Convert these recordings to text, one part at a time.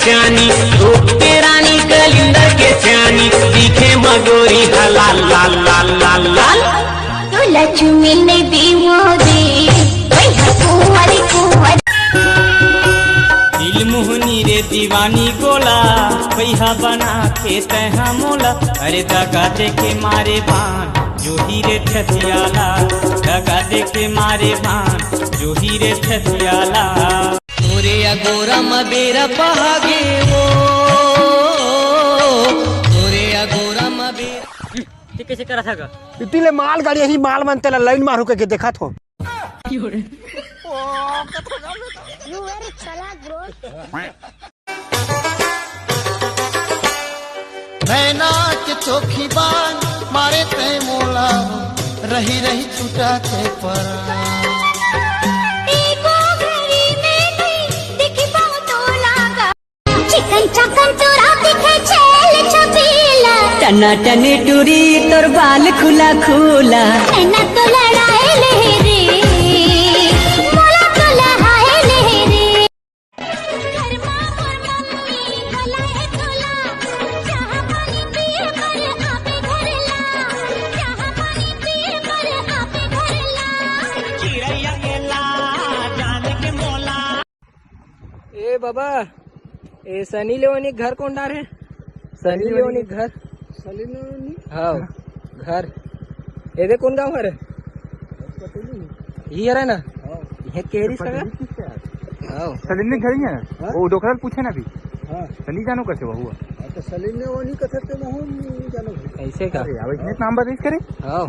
चानी, रूप के रानी कलिंदर के चानी, दिखे मगोरी लाल लाल लाल लाल लाल। तो लक्ष्मी ने दीवो दे कुंवारी कुंवारी। दिल मोहनी रे दीवानी गोला, पैहा बना के तहा मोला। अरे दगा दे के मारे बान जो हीरे ठथियाला, दगा दे के मारे बान जो हीरे ठथियाला। तोरे अगोरा मबेरा बहागे वो, तोरे अगोरा मबेरा। ये कैसे करा था गा? इतने माल गाड़ी ऐसी माल बनते ला लाइन मारू के देखा थो। नैना के चोखी बान मारे ते मोला, रही रही छूटा के पर। चिकन चकन तोरा दिखे छेल छबीला, टना टने टूरी तोर बाल खुला खुला। नैना तो लड़ाए ले रे, मोला तो लहाए ले रे। घर मां मोर मम्मी भलाए तोला, चाह पानी पिए पर आपे घरला, चाह पानी पिए पर आपे घरला। चिड़ैया के ला जान के मोला। ए बाबा, ए सनी लेओनी घर कौन डार है? सनी लेओनी घर, सनी लेओनी हाँ घर। ये दे कौन गाँव है? ये है ना, ये केरी सगा। हाँ सलीम घर ही है ना, वो डॉक्टर पूछे ना भी। हाँ सनी जानो कैसे हुआ? तो सलीम ने ओनी कथे ते मोहन जानो ऐसे का। अब इतने नाम बदल करे। हाँ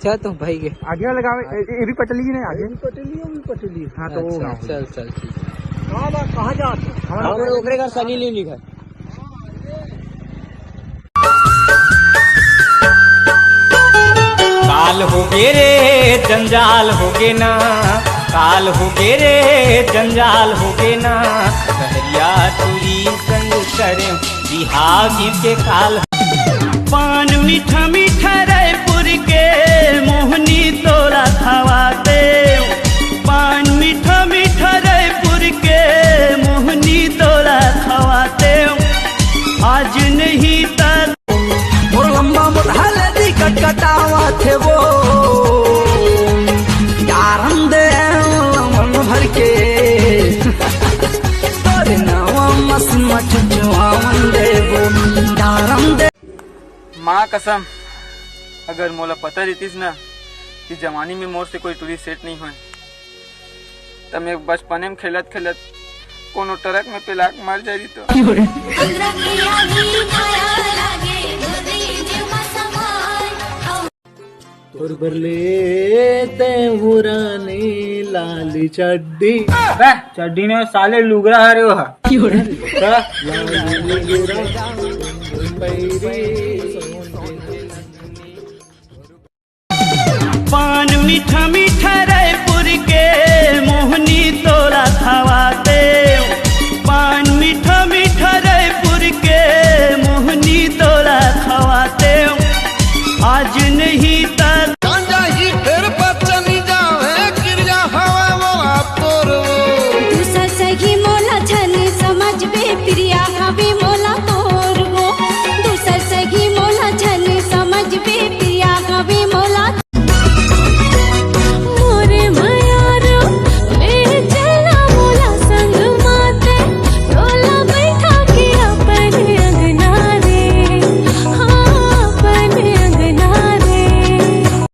चल तुम भाई के आगे लगावे, ये भी पटली ने आगे पटली। हाँ तो वो चल चल ठीक। कहाँ जाते? हमारे ओकरे घर सनी लेओनी घर। काल हो गे रे जंजाल हो गे ना, काल हो गे रे जंजाल हो गे ना। सहरिया तुरी संग करे बिहागी के काल। पान मीठा मीठा रायपुर के मोहनी तोरा खवाते, पान मीठा मीठा रायपुर के मोहनी तोरा खवाते। आज नहीं तक और लंबा मुढ़ाल दी कटकटावा थे वो, यारम दे मन भर के तोरे नावा मस मच जुआवन दे वो, यारम दे। माँ कसम, अगर मोला पता रहतीस ना कि जवानी में मोर से कोई टूरी सेट नहीं हुए, तब मैं बचपने में खेलत खेलत कोनो ट्रक में पिलाक मर जाई तो। लाली चड्डी चड्डी ने साले लुगरा हरे हो। पान मीठा मीठा रायपुर के मोहनी तोरा खवाते, पान मीठा मीठा रायपुर के मोहनी तोरा खवाते। आज नहीं तक गांजा ही फिर बचनी जावे गिर जा हवा वो तोर। तू सही